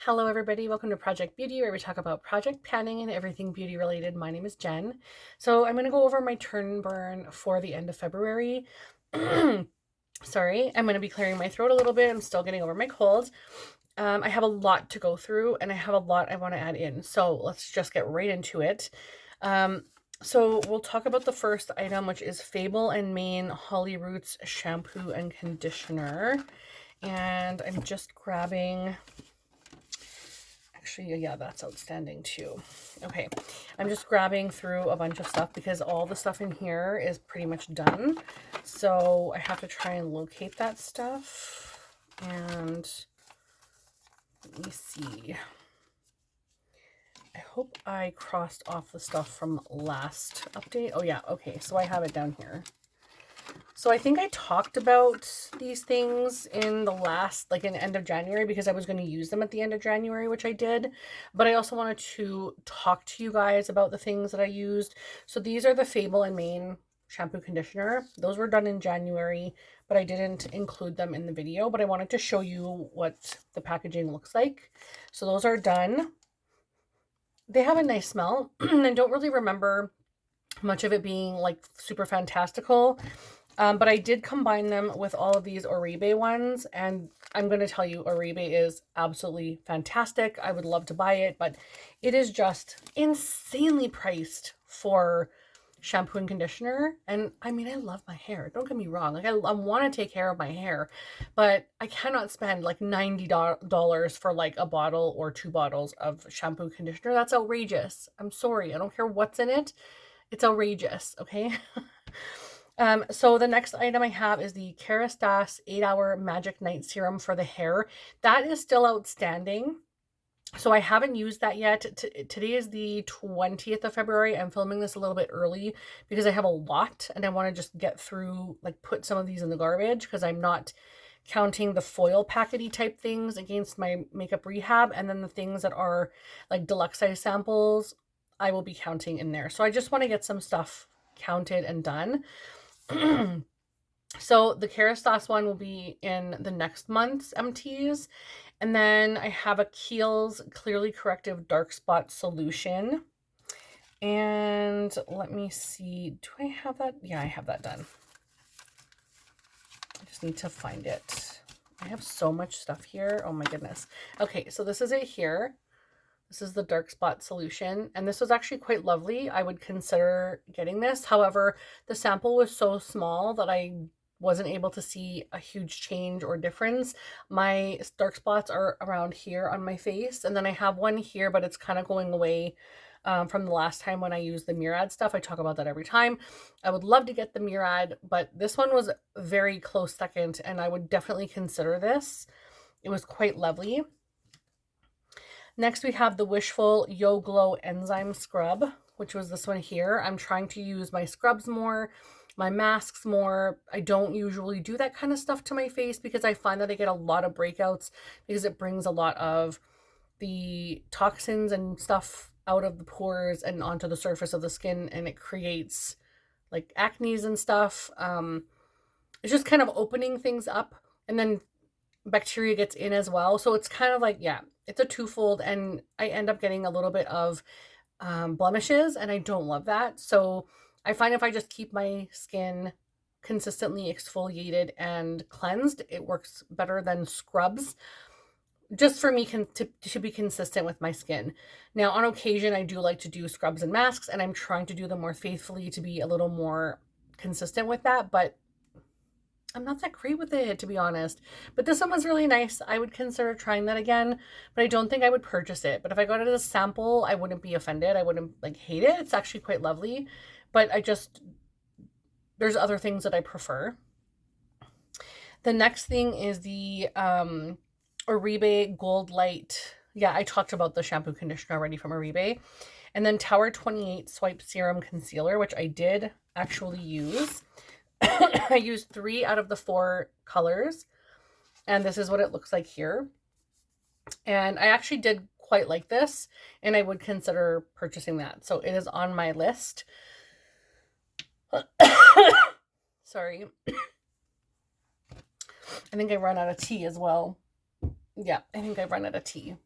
Hello everybody, welcome to Project Beauty, where we talk about project planning and everything beauty related. My name is Jen. So I'm going to go over my turn burn for the end of February. Sorry, I'm going to be clearing my throat a little bit. I'm still getting over my cold. I have a lot to go through and I have a lot I want to add in. So let's just get right into it. Um, so we'll talk about the first item, which is Fable and Mane Holly Roots Shampoo and Conditioner. And I'm just grabbing... Actually, yeah, that's outstanding too. Okay, I'm just grabbing through a bunch of stuff because all the stuff in here is pretty much done. So I have to try and locate that stuff. And let me see. I hope I crossed off the stuff from last update. Oh yeah, okay, so I have it down here. So I think I talked about these things in the last, like in the end of January, because I was going to use them at the end of January, which I did. But I also wanted to talk to you guys about the things that I used. So these are the Fable and Mane shampoo conditioner. Those were done in January, but I didn't include them in the video. But I wanted to show you what the packaging looks like. So those are done. They have a nice smell. I don't really remember much of it being like super fantastical. But I did combine them with all of these Oribe ones, and I'm going to tell you, Oribe is absolutely fantastic. I would love to buy it, but it is just insanely priced for shampoo and conditioner. And I mean, I love my hair. Don't get me wrong. Like, I want to take care of my hair, but I cannot spend like $90 for like a bottle or two bottles of shampoo and conditioner. That's outrageous. I'm sorry. I don't care what's in it. It's outrageous. Okay. So the next item I have is the Kerastase 8-Hour Magic Night Serum for the hair. That is still outstanding. So I haven't used that yet. Today is the 20th of February. I'm filming this a little bit early because I have a lot and I want to just get through, like put some of these in the garbage because I'm not counting the foil packety type things against my makeup rehab. And then the things that are like deluxe size samples, I will be counting in there. So I just want to get some stuff counted and done. So the Kerastase one will be in the next month's MTs. And then I have a Kiehl's Clearly Corrective Dark Spot Solution. And let me see, do I have that? Yeah, I have that done. I just need to find it. I have so much stuff here. Oh my goodness. Okay, so this is it here. This is the dark spot solution, and this was actually quite lovely. I would consider getting this. However, the sample was so small that I wasn't able to see a huge change or difference. My dark spots are around here on my face, and then I have one here, but it's kind of going away from the last time when I used the Murad stuff. I talk about that every time. I would love to get the Murad, but this one was very close second, and I would definitely consider this. It was quite lovely. Next, we have the Wishful Yo Glow Enzyme Scrub, which was this one here. I'm trying to use my scrubs more, my masks more. I don't usually do that kind of stuff to my face because I find that I get a lot of breakouts because it brings a lot of the toxins and stuff out of the pores and onto the surface of the skin, and it creates like acnes and stuff. It's just kind of opening things up, and then bacteria gets in as well. So it's kind of like, yeah, it's a twofold, and I end up getting a little bit of blemishes, and I don't love that. So I find if I just keep my skin consistently exfoliated and cleansed, it works better than scrubs. Just for me to be consistent with my skin. Now, on occasion, I do like to do scrubs and masks, and I'm trying to do them more faithfully to be a little more consistent with that. But I'm not that great with it, to be honest. But this one was really nice. I would consider trying that again, but I don't think I would purchase it. But if I got it as a sample, I wouldn't be offended. I wouldn't like hate it. It's actually quite lovely. But there's other things that I prefer. The next thing is the Oribe Gold Light. Yeah, I talked about the shampoo conditioner already from Oribe. And then Tower 28 Swipe Serum Concealer, which I did actually use. I used 3 out of the 4 colors, and this is what it looks like here. And I actually did quite like this, and I would consider purchasing that. So it is on my list. Sorry. I think I run out of tea as well. Yeah, I think I run out of tea.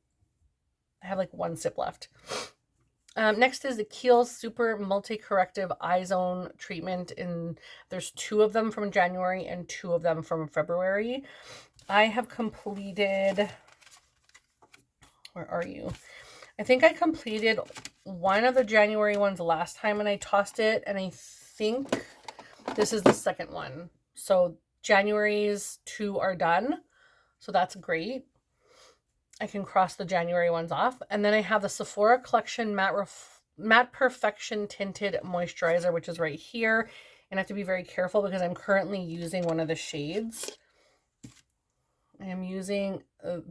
I have like one sip left. Next is the Kiehl's Super Multi-Corrective Eye Zone Treatment. There's 2 of them from January and 2 of them from February. I have completed, where are you? I think I completed one of the January ones last time and I tossed it, and I think this is the second one. So January's 2 are done. So that's great. I can cross the January ones off. And then I have the Sephora Collection Matte Perfection Tinted Moisturizer, which is right here. And I have to be very careful because I'm currently using one of the shades. I am using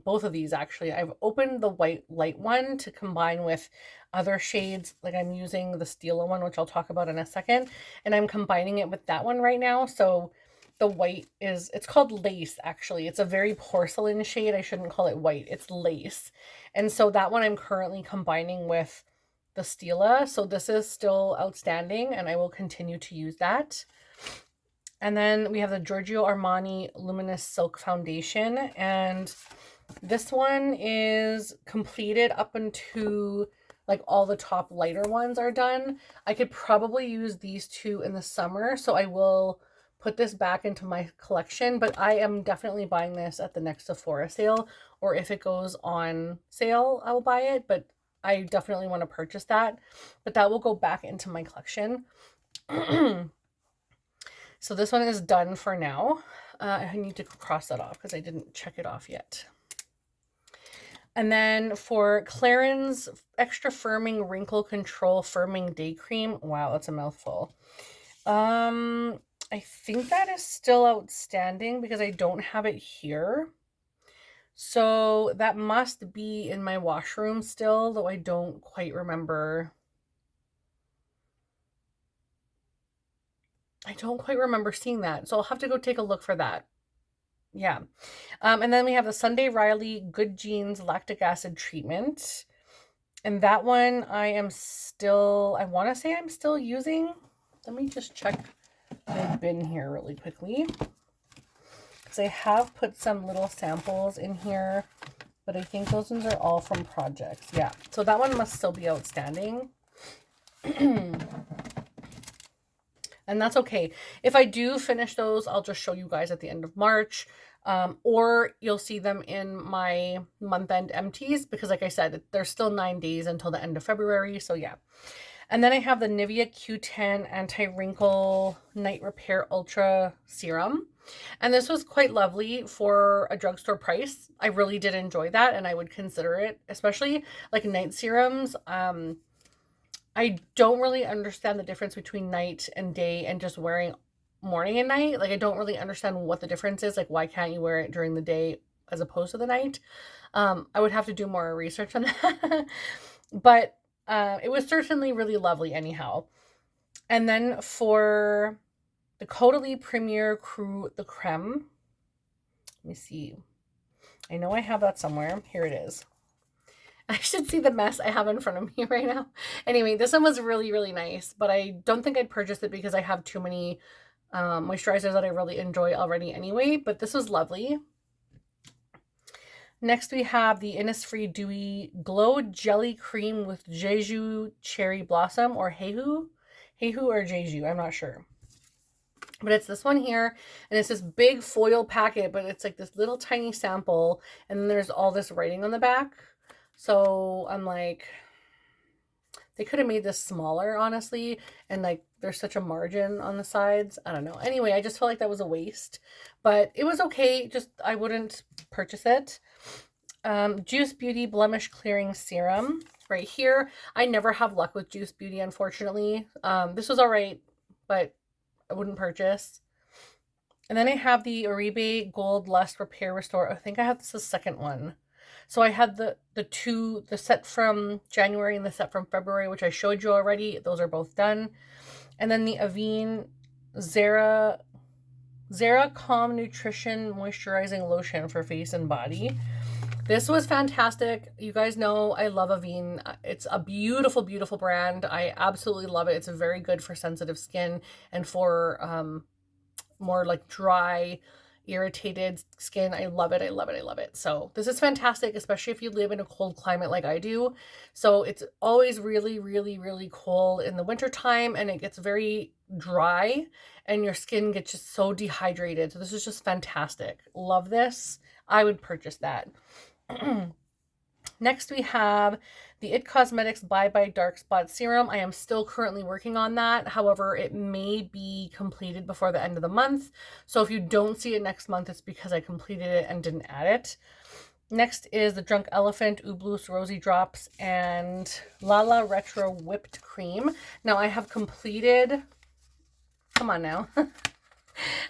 both of these actually. I've opened the white light one to combine with other shades. Like I'm using the Stila one, which I'll talk about in a second. And I'm combining it with that one right now. So the white it's called Lace actually. It's a very porcelain shade. I shouldn't call it white. It's Lace. And so that one I'm currently combining with the Stila. So this is still outstanding and I will continue to use that. And then we have the Giorgio Armani Luminous Silk Foundation. And this one is completed up into like all the top lighter ones are done. I could probably use these 2 in the summer. So I will put this back into my collection, but I am definitely buying this at the next Sephora sale, or if it goes on sale, I will buy it, but I definitely want to purchase that, but that will go back into my collection. So this one is done for now. I need to cross that off because I didn't check it off yet. And then for Clarins Extra Firming Wrinkle Control Firming Day Cream. Wow, that's a mouthful. I think that is still outstanding because I don't have it here. So that must be in my washroom still, though I don't quite remember. I don't quite remember seeing that. So I'll have to go take a look for that. Yeah. And then we have the Sunday Riley Good Genes Lactic Acid Treatment. And that one I want to say I'm still using. Let me just check my bin here really quickly. Because I have put some little samples in here. But I think those ones are all from projects. Yeah. So that one must still be outstanding. And that's okay. If I do finish those, I'll just show you guys at the end of March. Or you'll see them in my month-end empties because like I said, there's still 9 days until the end of February. So yeah. And then I have the Nivea Q10 Anti-Wrinkle Night Repair Ultra Serum. And this was quite lovely for a drugstore price. I really did enjoy that and I would consider it, especially like night serums. I don't really understand the difference between night and day and just wearing morning and night. Like I don't really understand what the difference is. Like why can't you wear it during the day as opposed to the night? I would have to do more research on that. But it was certainly really lovely anyhow. And then for the Caudalie Premier Crue the Creme. Let me see. I know I have that somewhere. Here it is. I should see the mess I have in front of me right now. Anyway, this one was really, really nice, but I don't think I'd purchase it because I have too many moisturizers that I really enjoy already anyway, but this was lovely. Next, we have the Innisfree Dewy Glow Jelly Cream with Jeju Cherry Blossom, or Heihu or Jeju, I'm not sure. But it's this one here, and it's this big foil packet, but it's like this little tiny sample, and then there's all this writing on the back. So I'm like, they could have made this smaller, honestly, and like there's such a margin on the sides. I don't know. Anyway, I just felt like that was a waste, but it was okay. Just I wouldn't purchase it. Juice Beauty Blemish Clearing Serum right here. I never have luck with Juice Beauty, unfortunately. This was all right, but I wouldn't purchase. And then I have the Oribe Gold Lust Repair Restore. I think I have this the second one. So I had the set from January and the set from February, which I showed you already. Those are both done. And then the Avene Zera Calm Nutrition Moisturizing Lotion for face and body. This was fantastic. You guys know I love Avene. It's a beautiful, beautiful brand. I absolutely love it. It's very good for sensitive skin and for more like dry irritated skin. I love it. I love it. I love it. So this is fantastic, especially if you live in a cold climate like I do. So it's always really, really, really cold in the wintertime, and it gets very dry and your skin gets just so dehydrated. So this is just fantastic. Love this. I would purchase that. Next, we have the IT Cosmetics Bye Bye Dark Spot Serum. I am still currently working on that. However, it may be completed before the end of the month. So if you don't see it next month, it's because I completed it and didn't add it. Next is the Drunk Elephant Ooblous Rosy Drops and Lala Retro Whipped Cream. Now I have completed, come on now.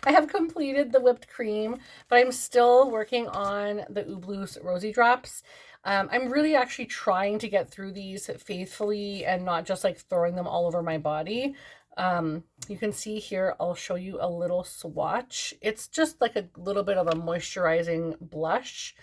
I have completed the whipped cream, but I'm still working on the Ooblous Rosy Drops. I'm really actually trying to get through these faithfully and not just like throwing them all over my body. You can see here, I'll show you a little swatch. It's just like a little bit of a moisturizing blush,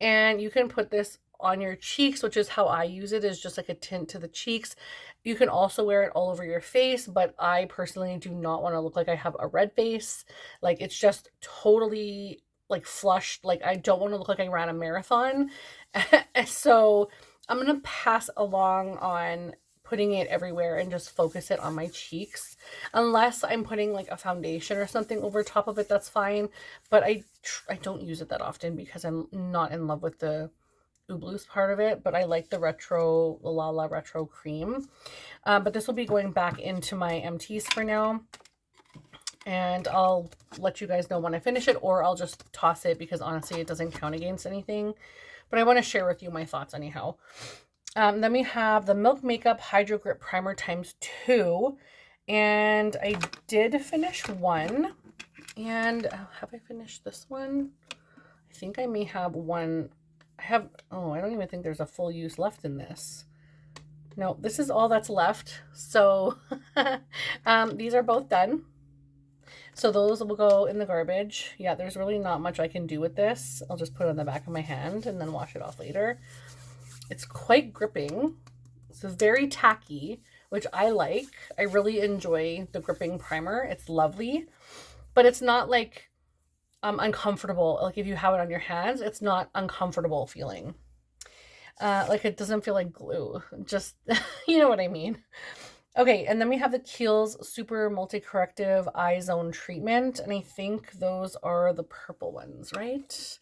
and you can put this on your cheeks, which is how I use it, is just like a tint to the cheeks. You can also wear it all over your face, but I personally do not want to look like I have a red face. Like, it's just totally like flushed. Like, I don't want to look like I ran a marathon. So I'm going to pass along on putting it everywhere and just focus it on my cheeks. Unless I'm putting like a foundation or something over top of it, that's fine. But I don't use it that often because I'm not in love with the Ooblous part of it, but I like the Lala Retro Cream. But this will be going back into my empties for now. And I'll let you guys know when I finish it, or I'll just toss it because honestly, it doesn't count against anything. But I want to share with you my thoughts anyhow. Then we have the Milk Makeup Hydro Grip Primer ×2. And I did finish one. And have I finished this one? I think I may have one. I don't even think there's a full use left in this. No, this is all that's left. So these are both done. So those will go in the garbage. Yeah, there's really not much I can do with this. I'll just put it on the back of my hand and then wash it off later. It's quite gripping. It's very tacky, which I like. I really enjoy the gripping primer. It's lovely, but it's not like uncomfortable. Like if you have it on your hands, it's not uncomfortable feeling. Like it doesn't feel like glue. Just, you know what I mean. Okay, and then we have the Kiehl's Super Multi-Corrective Eye Zone Treatment, and I think those are the purple ones, right?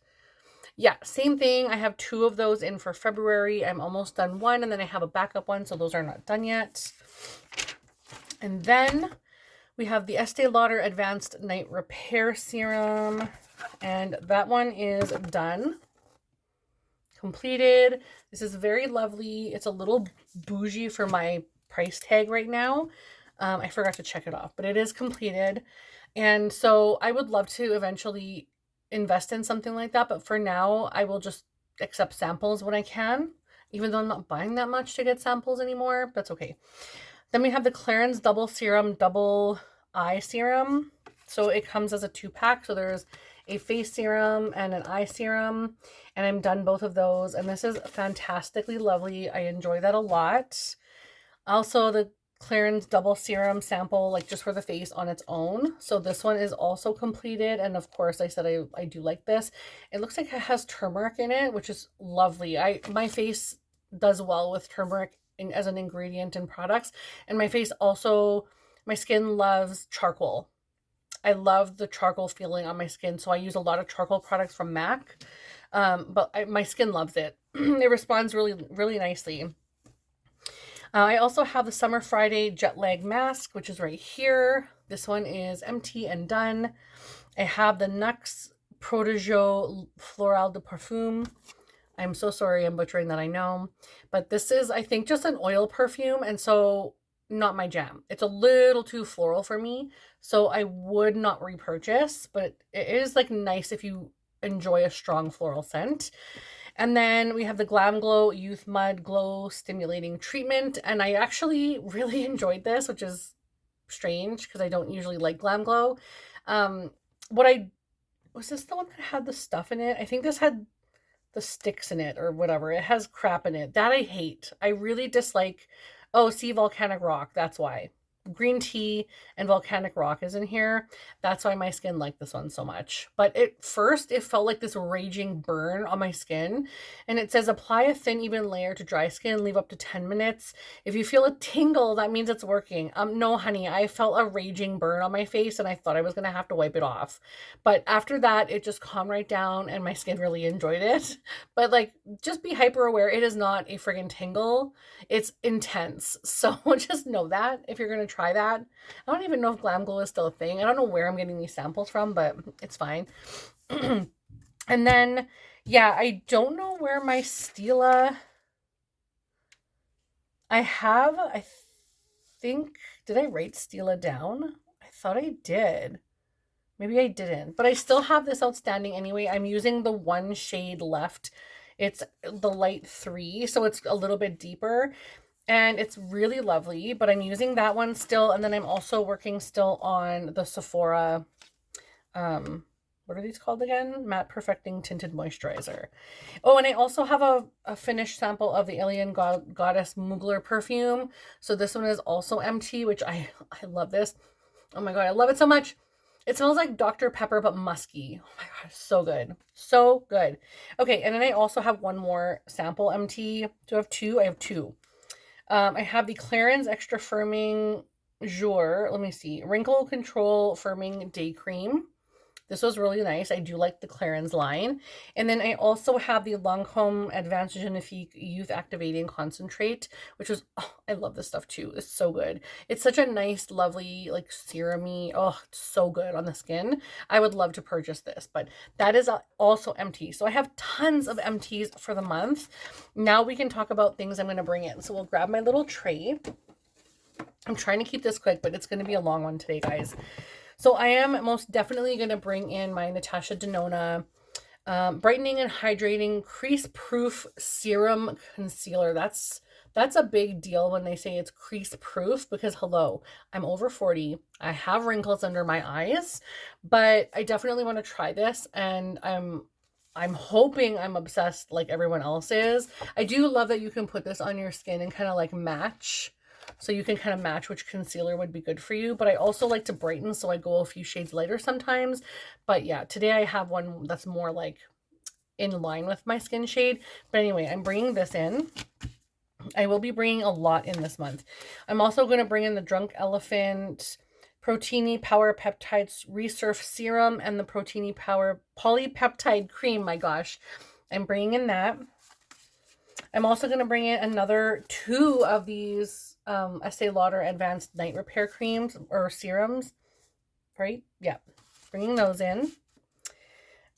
Yeah, same thing. I have 2 of those in for February. I'm almost done one, and then I have a backup one, so those are not done yet. And then we have the Estee Lauder Advanced Night Repair Serum, and that one is done. Completed. This is very lovely. It's a little bougie for my price tag right now. I forgot to check it off, but it is completed. And so I would love to eventually invest in something like that, but for now I will just accept samples when I can, even though I'm not buying that much to get samples anymore. That's okay. Then we have the Clarins Double Serum Double Eye Serum. So it comes as a 2-pack. So there's a face serum and an eye serum, and I'm done both of those. And this is fantastically lovely. I enjoy that a lot. Also, the Clarins Double Serum sample, like just for the face on its own. So this one is also completed. And of course, I said I do like this. It looks like it has turmeric in it, which is lovely. My face does well with turmeric as an ingredient in products. And my face also, my skin loves charcoal. I love the charcoal feeling on my skin. So I use a lot of charcoal products from MAC. But my skin loves it. It responds really, really nicely. I also have the Summer Friday Jet Lag Mask, which is right here. This one is empty and done. I have the Nux Protégeo Floral de Parfum. I'm so sorry I'm butchering that, I know. But this is, I think, just an oil perfume, and so not my jam. It's a little too floral for me, so I would not repurchase, but it is like nice if you enjoy a strong floral scent. And then we have the Glam Glow Youth Mud Glow Stimulating Treatment. And I actually really enjoyed this, which is strange because I don't usually like Glam Glow. Was this the one that had the stuff in it? I think this had the sticks in it or whatever. It has crap in it. That I hate. I really dislike, see Volcanic Rock. That's why. green tea and volcanic rock is in here. That's why my skin liked this one so much. But at first, it felt like this raging burn on my skin. And it says apply a thin, even layer to dry skin, leave up to 10 minutes. If you feel a tingle, that means it's working. No, honey, I felt a raging burn on my face and I thought I was going to have to wipe it off. But after that, it just calmed right down and my skin really enjoyed it. But like, just be hyper aware. It is not a friggin' tingle. It's intense. So just know that if you're going to try that. I don't even know if Glam Glow is still a thing. I don't know where I'm getting these samples from, but it's fine. And then, yeah, I don't know where my Stila... I think, did I write Stila down? I thought I did. Maybe I didn't, but I still have this outstanding anyway. I'm using the one shade left. It's the light 3, so it's a little bit deeper and it's really lovely, but I'm using that one still. And then I'm also working still on the Sephora, what are these called again? Matte Perfecting Tinted Moisturizer. Oh, and I also have a finished sample of the Alien Goddess Mugler perfume. So this one is also empty, which I love this. Oh my God, I love it so much. It smells like Dr. Pepper, but musky. Oh my God, so good. So good. Okay, and then I also have one more sample empty. Do I have two? I have two. I have the Clarins Extra Firming Jour. Let me see. Wrinkle Control Firming Day Cream. This was really nice. I do like the Clarins line. And then I also have the Lancome Advanced Genifique Youth Activating Concentrate, which was, oh, I love this stuff too. It's so good. It's such a nice, lovely, like serum-y. Oh, it's so good on the skin. I would love to purchase this, but that is also empty. So I have tons of empties for the month. Now we can talk about things I'm going to bring in. So we'll grab my little tray. I'm trying to keep this quick, but it's going to be a long one today, guys. So I am most definitely going to bring in my Natasha Denona Brightening and Hydrating Crease Proof Serum Concealer. That's a big deal when they say it's crease proof because hello, I'm over 40. I have wrinkles under my eyes, but I definitely want to try this and I'm hoping I'm obsessed like everyone else is. I do love that you can put this on your skin and kind of like match. So you can kind of match which concealer would be good for you. But I also like to brighten, so I go a few shades lighter sometimes. But yeah, today I have one that's more like in line with my skin shade. But anyway, I'm bringing this in. I will be bringing a lot in this month. I'm also going to bring in the Drunk Elephant Protini Power Peptides Resurf Serum and the Protini Power Polypeptide Cream. My gosh, I'm bringing in that. I'm also going to bring in another 2 of these Estee Lauder Advanced Night Repair Creams or serums, right? Yeah, bringing those in.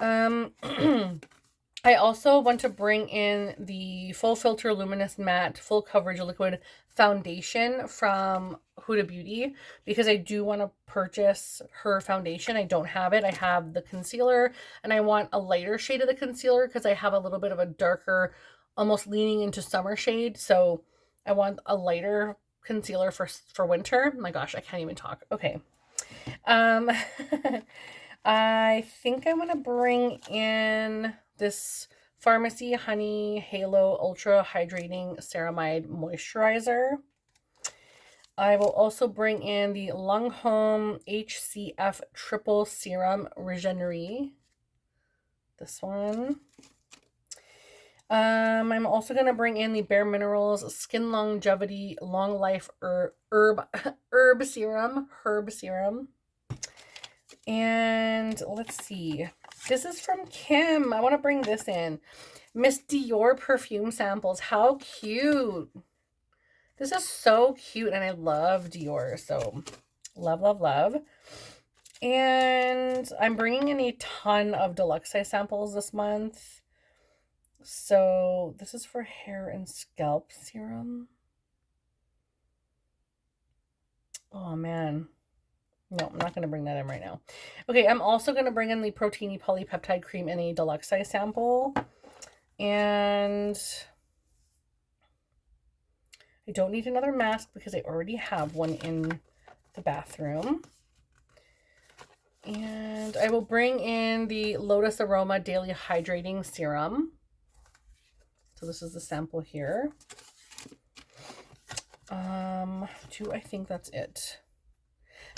I also want to bring in the Full Filter Luminous Matte Full Coverage Liquid Foundation from Huda Beauty because I do want to purchase her foundation. I don't have it. I have the concealer and I want a lighter shade of the concealer because I have a little bit of a darker, almost leaning into summer shade. So I want a lighter concealer for winter. My gosh, I can't even talk. Okay. I think I'm going to bring in this Pharmacy Honey Halo Ultra Hydrating Ceramide Moisturizer. I will also bring in the Lancome HCF Triple Serum Regenery. This one. I'm also going to bring in the Bare Minerals Skin Longevity Long Life Herb Serum. And let's see. This is from Kim. I want to bring this in. Miss Dior perfume samples. How cute. This is so cute and I love Dior. So love, love, love. And I'm bringing in a ton of deluxe size samples this month. So this is for hair and scalp serum. Oh man. No, I'm not going to bring that in right now. Okay, I'm also going to bring in the Protini Polypeptide Cream in a deluxe size sample. And I don't need another mask because I already have one in the bathroom. And I will bring in the Lotus Aroma Daily Hydrating Serum. So this is the sample here. I think that's it?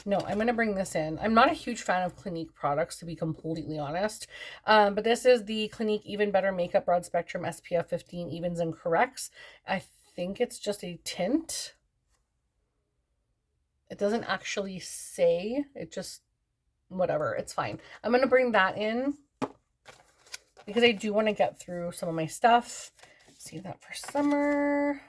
No, I'm going to bring this in. I'm not a huge fan of Clinique products, to be completely honest. But this is the Clinique Even Better Makeup Broad Spectrum SPF 15 Evens and Corrects. I think it's just a tint. It doesn't actually say. It just, whatever. It's fine. I'm going to bring that in because I do want to get through some of my stuff. Save that for summer.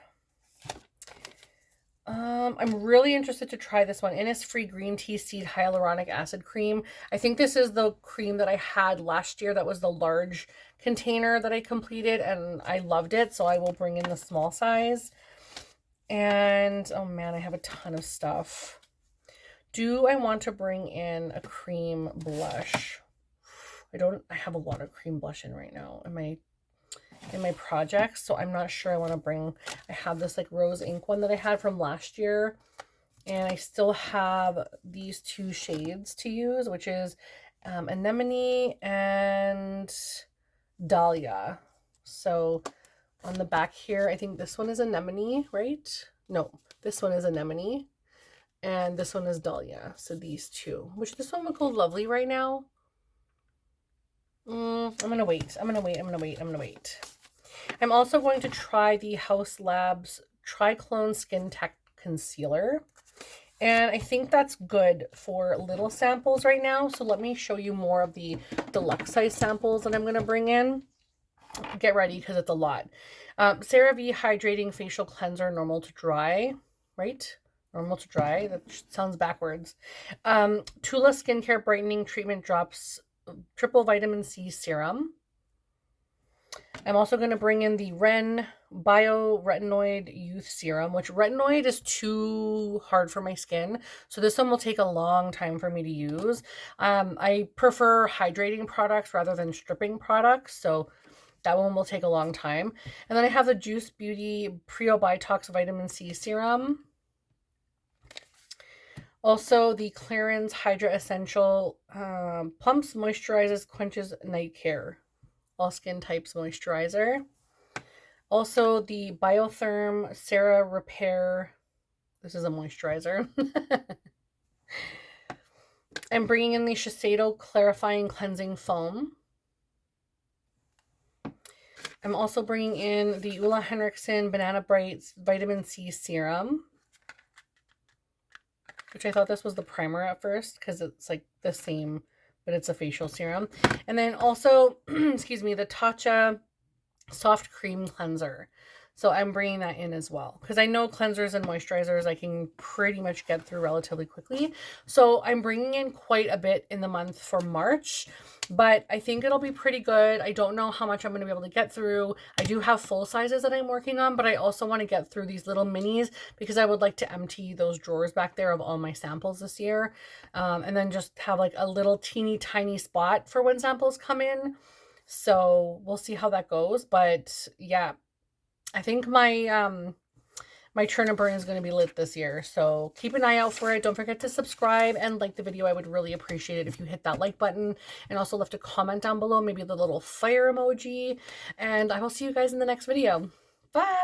I'm really interested to try this one. Innisfree Green Tea Seed Hyaluronic Acid Cream. I think this is the cream that I had last year. That was the large container that I completed, and I loved it. So I will bring in the small size. And, oh man, I have a ton of stuff. Do I want to bring in a cream blush? I have a lot of cream blush in right now in my projects, so I'm not sure I want to bring. I have this like rose ink one that I had from last year, and I still have these two shades to use, which is Anemone and Dahlia. So on the back here, I think this one is Anemone, right? No, this one is Anemone, and this one is Dahlia. So these two, which this one would go lovely right now. I'm gonna wait. I'm gonna wait. I'm also going to try the Haus Labs Triclone Skin Tech Concealer. And I think that's good for little samples right now. So let me show you more of the deluxe size samples that I'm going to bring in. Get ready because it's a lot. CeraVe Hydrating Facial Cleanser, normal to dry, right? Normal to dry. That sounds backwards. Tula Skincare Brightening Treatment Drops Triple Vitamin C Serum. I'm also going to bring in the Ren Bio Retinoid Youth Serum, which retinoid is too hard for my skin. So this one will take a long time for me to use. I prefer hydrating products rather than stripping products. So that one will take a long time. And then I have the Juice Beauty Prebiotics Vitamin C Serum. Also, the Clarins Hydra Essential Plumps, Moisturizes, Quenches Night Care. All skin types moisturizer. Also, the Biotherm Cera Repair. This is a moisturizer. I'm bringing in the Shiseido Clarifying Cleansing Foam. I'm also bringing in the Ulla Henriksen Banana Brights Vitamin C Serum, which I thought this was the primer at first because it's like the same, but it's a facial serum. And then also, excuse me, the Tatcha Soft Cream Cleanser. So I'm bringing that in as well because I know cleansers and moisturizers I can pretty much get through relatively quickly. So I'm bringing in quite a bit in the month for March, but I think it'll be pretty good. I don't know how much I'm going to be able to get through. I do have full sizes that I'm working on, but I also want to get through these little minis because I would like to empty those drawers back there of all my samples this year. And then just have like a little teeny tiny spot for when samples come in. So we'll see how that goes. But yeah, I think my my churn and burn is going to be lit this year. So keep an eye out for it. Don't forget to subscribe and like the video. I would really appreciate it if you hit that like button and also left a comment down below, maybe the little fire emoji. And I will see you guys in the next video. Bye.